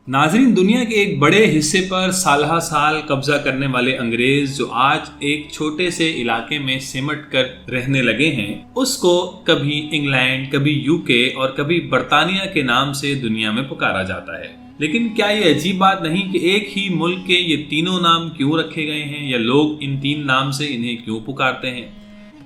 ناظرین، دنیا کے ایک بڑے حصے پر سالہ سال قبضہ کرنے والے انگریز جو آج ایک چھوٹے سے علاقے میں سمٹ کر رہنے لگے ہیں، اس کو کبھی انگلینڈ، کبھی یو کے اور کبھی برطانیہ کے نام سے دنیا میں پکارا جاتا ہے۔ لیکن کیا یہ عجیب بات نہیں کہ ایک ہی ملک کے یہ تینوں نام کیوں رکھے گئے ہیں، یا لوگ ان تین نام سے انہیں کیوں پکارتے ہیں؟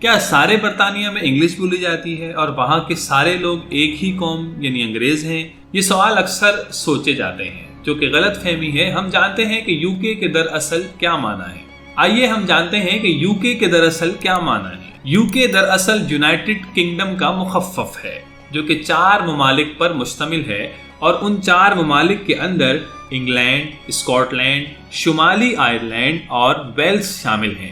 کیا سارے برطانیہ میں انگلش بولی جاتی ہے اور وہاں کے سارے لوگ ایک ہی قوم یعنی انگریز ہیں؟ یہ سوال اکثر سوچے جاتے ہیں، جو کہ غلط فہمی ہے۔ ہم جانتے ہیں کہ یو کے دراصل کیا معنی ہے۔ آئیے ہم جانتے ہیں کہ یو کے دراصل کیا معنی ہے۔ یو کے دراصل یونائٹڈ کنگڈم کا مخفف ہے، جو کہ 4 ممالک پر مشتمل ہے، اور ان 4 ممالک کے اندر انگلینڈ، اسکاٹ لینڈ، شمالی آئرلینڈ اور ویلز شامل ہیں۔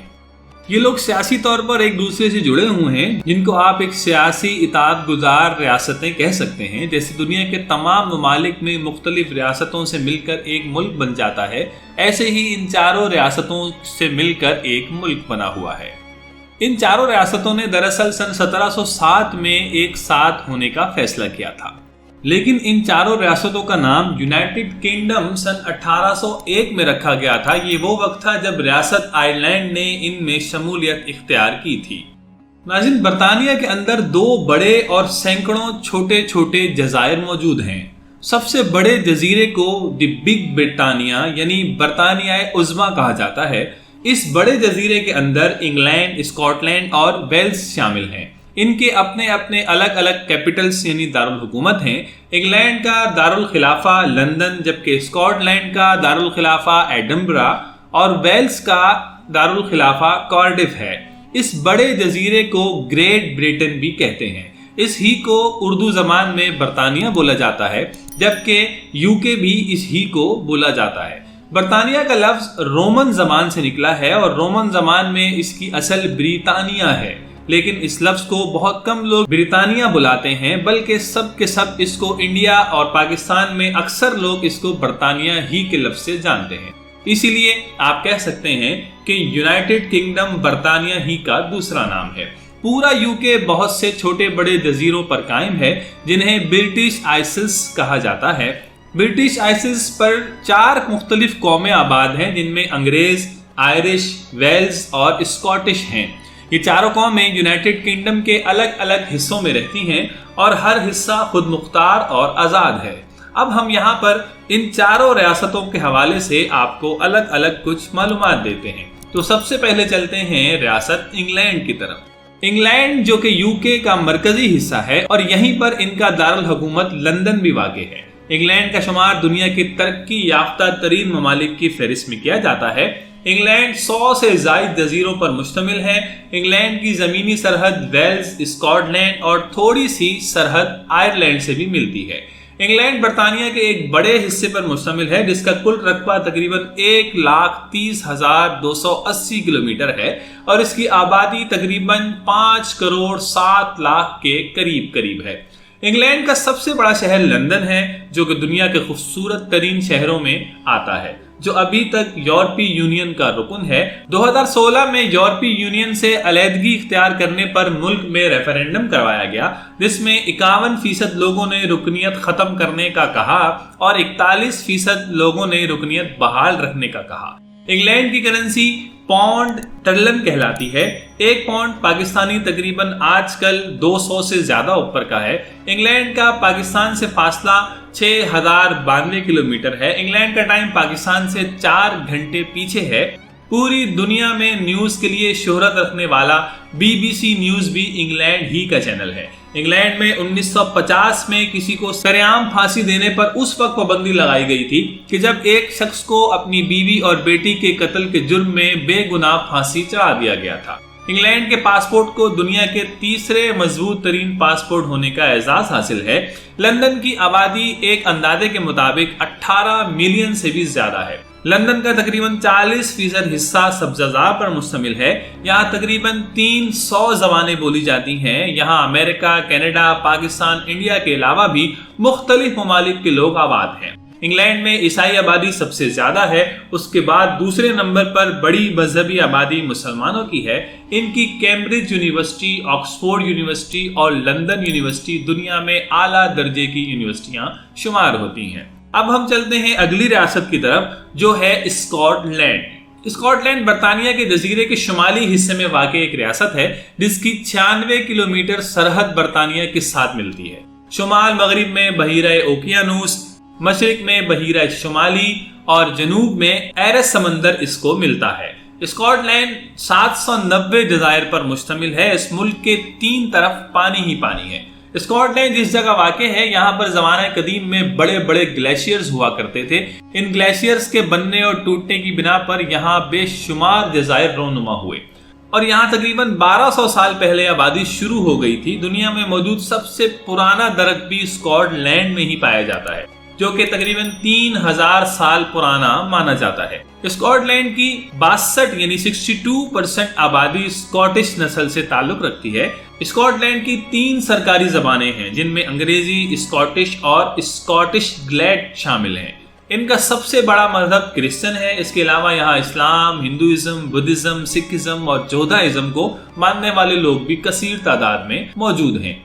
یہ لوگ سیاسی طور پر ایک دوسرے سے جڑے ہوئے ہیں، جن کو آپ ایک سیاسی اطاعت گزار ریاستیں کہہ سکتے ہیں۔ جیسے دنیا کے تمام ممالک میں مختلف ریاستوں سے مل کر ایک ملک بن جاتا ہے، ایسے ہی ان 4 ریاستوں سے مل کر ایک ملک بنا ہوا ہے۔ ان 4 ریاستوں نے دراصل سن 1707 میں ایک ساتھ ہونے کا فیصلہ کیا تھا، لیکن ان 4 ریاستوں کا نام یونائٹڈ کنگڈم سن 1801 میں رکھا گیا تھا۔ یہ وہ وقت تھا جب ریاست آئرلینڈ نے ان میں شمولیت اختیار کی تھی۔ ناظرین، برطانیہ کے اندر 2 بڑے اور سینکڑوں چھوٹے چھوٹے جزائر موجود ہیں۔ سب سے بڑے جزیرے کو دی بگ برطانیہ یعنی برطانیہ عظمیٰ کہا جاتا ہے۔ اس بڑے جزیرے کے اندر انگلینڈ، اسکاٹ لینڈ اور ویلز شامل ہیں۔ ان کے اپنے اپنے الگ الگ کیپٹلز یعنی دارالحکومت ہیں۔ انگلینڈ کا دارالخلافہ لندن، جبکہ اسکاٹ لینڈ کا دارالخلافہ ایڈنبرا اور ویلز کا دارالخلافہ کارڈف ہے۔ اس بڑے جزیرے کو گریٹ بریٹن بھی کہتے ہیں۔ اس ہی کو اردو زبان میں برطانیہ بولا جاتا ہے، جبکہ یو کے بھی اس ہی کو بولا جاتا ہے۔ برطانیہ کا لفظ رومن زبان سے نکلا ہے، اور رومن زبان میں اس کی اصل بریطانیہ ہے، لیکن اس لفظ کو بہت کم لوگ بریطانیہ بلاتے ہیں، بلکہ سب کے سب اس کو انڈیا اور پاکستان میں اکثر لوگ اس کو برطانیہ ہی کے لفظ سے جانتے ہیں۔ اسی لیے آپ کہہ سکتے ہیں کہ یونائٹڈ کنگڈم برطانیہ ہی کا دوسرا نام ہے۔ پورا یو کے بہت سے چھوٹے بڑے جزیروں پر قائم ہے، جنہیں برٹش آئسلز کہا جاتا ہے۔ برٹش آئسلز پر 4 مختلف قومیں آباد ہیں، جن میں انگریز، آئرش، ویلز اور اسکاٹش ہیں۔ یہ 4 قومیں یونائٹڈ کنگڈم کے الگ الگ حصوں میں رہتی ہیں، اور ہر حصہ خود مختار اور آزاد ہے۔ اب ہم یہاں پر ان 4 ریاستوں کے حوالے سے آپ کو الگ الگ کچھ معلومات دیتے ہیں۔ تو سب سے پہلے چلتے ہیں ریاست انگلینڈ کی طرف۔ انگلینڈ جو کہ یو کے کا مرکزی حصہ ہے، اور یہیں پر ان کا دارالحکومت لندن بھی واقع ہے۔ انگلینڈ کا شمار دنیا کی ترقی یافتہ ترین ممالک کی فہرست میں کیا جاتا ہے۔ انگلینڈ 100 سے زائد جزیروں پر مشتمل ہے۔ انگلینڈ کی زمینی سرحد ویلز، اسکاٹ لینڈ اور تھوڑی سی سرحد آئرلینڈ سے بھی ملتی ہے۔ انگلینڈ برطانیہ کے ایک بڑے حصے پر مشتمل ہے، جس کا کل رقبہ تقریباً 1,30,280 کلومیٹر ہے، اور اس کی آبادی تقریباً 5,07,00,000 کے قریب ہے۔ انگلینڈ کا سب سے بڑا شہر لندن ہے، جو کہ دنیا کے خوبصورت ترین شہروں میں آتا ہے، جو ابھی تک یورپی یونین کا رکن ہے۔ 2016 میں یورپی یونین سے علیحدگی اختیار کرنے پر ملک میں ریفرینڈم کروایا گیا، جس میں 51% لوگوں نے رکنیت ختم کرنے کا کہا اور 41% لوگوں نے رکنیت بحال رکھنے کا کہا۔ انگلینڈ کی کرنسی پاؤنڈ ٹرلن کہلاتی ہے۔ 1 پاؤنڈ پاکستانی تقریباً آج کل 200 سے زیادہ اوپر کا ہے۔ انگلینڈ کا پاکستان سے فاصلہ 6,092 کلومیٹر ہے۔ انگلینڈ کا ٹائم پاکستان سے 4 گھنٹے پیچھے ہے۔ پوری دنیا میں نیوز کے لیے شہرت رکھنے والا BBC نیوز بھی انگلینڈ ہی کا چینل ہے۔ انگلینڈ میں 1950 میں کسی کو سرعام پھانسی دینے پر اس وقت پابندی لگائی گئی تھی کہ جب ایک شخص کو اپنی بیوی اور بیٹی کے قتل کے جرم میں بے گناہ پھانسی چڑھا دیا گیا تھا۔ انگلینڈ کے پاسپورٹ کو دنیا کے تیسرے مضبوط ترین پاسپورٹ ہونے کا اعزاز حاصل ہے۔ لندن کی آبادی ایک اندازے کے مطابق 18 ملین سے بھی زیادہ ہے۔ لندن کا تقریباً 40% حصہ سبززار پر مشتمل ہے۔ یہاں تقریباً 300 زبانیں بولی جاتی ہیں۔ یہاں امریکہ، کینیڈا، پاکستان، انڈیا کے علاوہ بھی مختلف ممالک کے لوگ آباد ہیں۔ انگلینڈ میں عیسائی آبادی سب سے زیادہ ہے، اس کے بعد دوسرے نمبر پر بڑی مذہبی آبادی مسلمانوں کی ہے۔ ان کی کیمبرج یونیورسٹی، آکسفورڈ یونیورسٹی اور لندن یونیورسٹی دنیا میں اعلیٰ درجے کی یونیورسٹیاں شمار ہوتی ہیں۔ اب ہم چلتے ہیں اگلی ریاست کی طرف جو ہے اسکاٹ لینڈ۔ اسکاٹ لینڈ برطانیہ کے جزیرے کے شمالی حصے میں واقع ایک ریاست ہے جس کی 96 کلومیٹر سرحد برطانیہ کے ساتھ ملتی ہے۔ شمال مغرب میں بحیرہ اوقیانوس، مشرق میں بحیرہ شمالی اور جنوب میں ایرس سمندر اس کو ملتا ہے۔ اسکاٹ لینڈ 790 جزائر پر مشتمل ہے۔ اس ملک کے 3 طرف پانی ہی پانی ہے۔ اسکاٹ لینڈ جس جگہ واقع ہے یہاں پر زمانہ قدیم میں بڑے بڑے گلیشیئرز ہوا کرتے تھے۔ ان گلیشیئرز کے بننے اور ٹوٹنے کی بنا پر یہاں بے شمار جزائر رونما ہوئے اور یہاں تقریباً 1200 سال پہلے آبادی شروع ہو گئی تھی۔ دنیا میں موجود سب سے پرانا درخت بھی اسکاٹ لینڈ میں ہی پایا جاتا ہے جو کہ تقریباً 3000 سال پرانا مانا جاتا ہے۔ اسکاٹ لینڈ کی 62 یعنی 62% آبادی اسکاٹش نسل سے تعلق رکھتی ہے۔ اسکاٹ لینڈ کی 3 سرکاری زبانیں ہیں جن میں انگریزی، اسکاٹش اور اسکاٹش گیلٹ شامل ہیں۔ ان کا سب سے بڑا مذہب کرسچن ہے۔ اس کے علاوہ یہاں اسلام، ہندوازم، بدھزم، سکھزم اور جودھائزم کو ماننے والے لوگ بھی کثیر تعداد میں موجود ہیں۔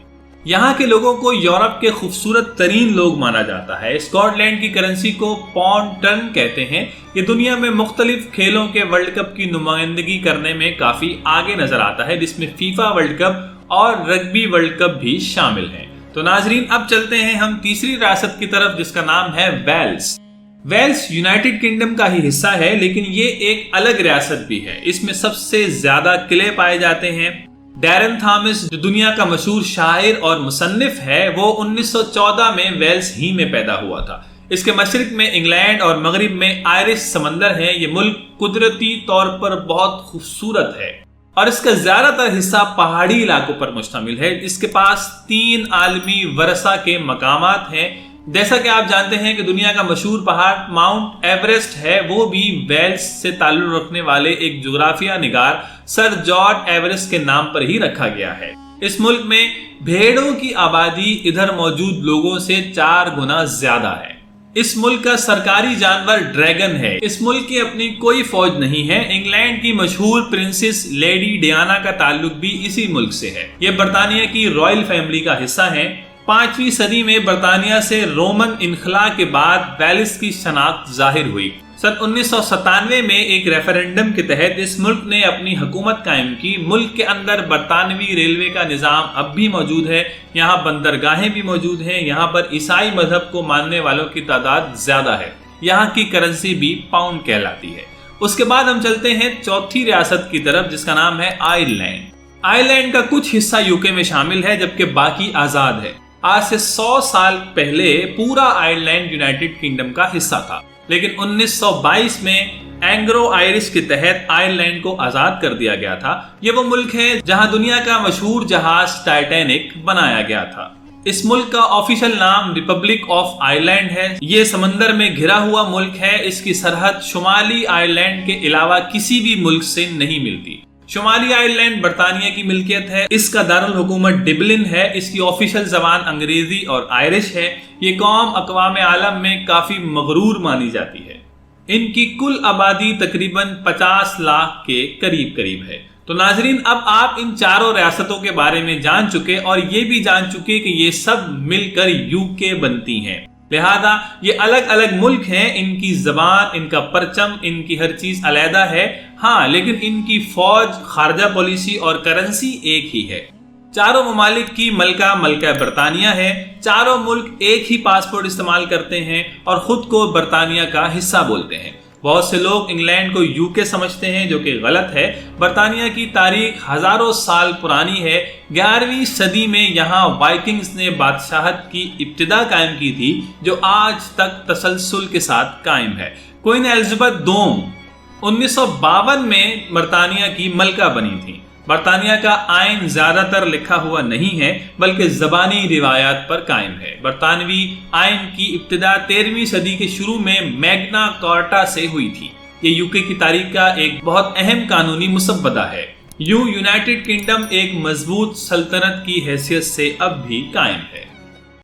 یہاں کے لوگوں کو یورپ کے خوبصورت ترین لوگ مانا جاتا ہے۔ اسکاٹ لینڈ کی کرنسی کو پاؤنڈ ٹرن کہتے ہیں۔ یہ دنیا میں مختلف کھیلوں کے ورلڈ کپ کی نمائندگی کرنے میں کافی آگے نظر آتا ہے جس میں فیفا ورلڈ کپ اور رگبی ورلڈ کپ بھی شامل ہیں۔ تو ناظرین اب چلتے ہیں ہم تیسری ریاست کی طرف جس کا نام ہے ویلز۔ ویلز یونائٹڈ کنگڈم کا ہی حصہ ہے لیکن یہ ایک الگ ریاست بھی ہے۔ اس میں سب سے زیادہ قلعے پائے جاتے ہیں۔ ڈیرن تھامس جو دنیا کا مشہور شاعر اور مصنف ہے وہ 1914 میں ویلز ہی میں پیدا ہوا تھا۔ اس کے مشرق میں انگلینڈ اور مغرب میں آئرش سمندر ہے۔ یہ ملک قدرتی طور پر بہت خوبصورت ہے اور اس کا زیادہ تر حصہ پہاڑی علاقوں پر مشتمل ہے۔ اس کے پاس 3 عالمی ورثہ کے مقامات ہیں۔ جیسا کہ آپ جانتے ہیں کہ دنیا کا مشہور پہاڑ ماؤنٹ ایوریسٹ ہے، وہ بھی ویلز سے تعلق رکھنے والے ایک جغرافیہ نگار سر جارج ایوریسٹ کے نام پر ہی رکھا گیا ہے۔ اس ملک میں بھیڑوں کی آبادی ادھر موجود لوگوں سے 4 گنا زیادہ ہے۔ اس ملک کا سرکاری جانور ڈریگن ہے۔ اس ملک کی اپنی کوئی فوج نہیں ہے۔ انگلینڈ کی مشہور پرنسس لیڈی ڈیانا کا تعلق بھی اسی ملک سے ہے۔ یہ برطانیہ کی رائل فیملی کا حصہ ہے۔ 5ویں صدی میں برطانیہ سے رومن انخلاء کے بعد ویلز کی شناخت ظاہر ہوئی۔ سن 1997 میں ایک ریفرنڈم کے تحت اس ملک نے اپنی حکومت قائم کی۔ ملک کے اندر برطانوی ریلوے کا نظام اب بھی موجود ہے۔ یہاں بندرگاہیں بھی موجود ہیں۔ یہاں پر عیسائی مذہب کو ماننے والوں کی تعداد زیادہ ہے۔ یہاں کی کرنسی بھی پاؤنڈ کہلاتی ہے۔ اس کے بعد ہم چلتے ہیں چوتھی ریاست کی طرف جس کا نام ہے آئرلینڈ۔ آئرلینڈ کا کچھ حصہ یوکے میں شامل ہے جبکہ باقی آزاد ہے۔ آج سے 100 سال پہلے پورا آئرلینڈ یونائٹڈ کنگڈم کا حصہ تھا لیکن 1922 میں اینگلو آئرش کے تحت آئرلینڈ کو آزاد کر دیا گیا تھا۔ یہ وہ ملک ہے جہاں دنیا کا مشہور جہاز ٹائٹینک بنایا گیا تھا۔ اس ملک کا آفیشل نام ریپبلک آف آئرلینڈ ہے۔ یہ سمندر میں گھرا ہوا ملک ہے۔ اس کی سرحد شمالی آئرلینڈ کے علاوہ کسی بھی ملک سے نہیں ملتی۔ شمالی آئرلینڈ برطانیہ کی ملکیت ہے۔ اس کا دارالحکومت ڈبلن ہے۔ اس کی آفیشل زبان انگریزی اور آئرش ہے۔ یہ قوم اقوام عالم میں کافی مغرور مانی جاتی ہے۔ ان کی کل آبادی تقریباً 50 لاکھ کے قریب ہے۔ تو ناظرین اب آپ ان 4 ریاستوں کے بارے میں جان چکے اور یہ بھی جان چکے کہ یہ سب مل کر یوکے بنتی ہیں۔ لہذا یہ الگ الگ ملک ہیں، ان کی زبان، ان کا پرچم، ان کی ہر چیز علیحدہ ہے، ہاں لیکن ان کی فوج، خارجہ پالیسی اور کرنسی ایک ہی ہے۔ چاروں ممالک کی ملکہ برطانیہ ہے۔ چاروں ملک ایک ہی پاسپورٹ استعمال کرتے ہیں اور خود کو برطانیہ کا حصہ بولتے ہیں۔ بہت سے لوگ انگلینڈ کو یوکے سمجھتے ہیں جو کہ غلط ہے۔ برطانیہ کی تاریخ ہزاروں سال پرانی ہے۔ 11ویں صدی میں یہاں وائکنگز نے بادشاہت کی ابتدا قائم کی تھی جو آج تک تسلسل کے ساتھ قائم ہے۔ کوئین ایلزبتھ دوم 1952 میں برطانیہ کی ملکہ بنی تھی۔ برطانیہ کا آئین زیادہ تر لکھا ہوا نہیں ہے بلکہ زبانی روایات پر قائم ہے۔ برطانوی آئین کی ابتدا 13ویں صدی کے شروع میں میگنا کارٹا سے ہوئی تھی۔ یہ یوکے کی تاریخ کا ایک بہت اہم قانونی مسودہ ہے۔ یونائٹڈ کنگڈم ایک مضبوط سلطنت کی حیثیت سے اب بھی قائم ہے۔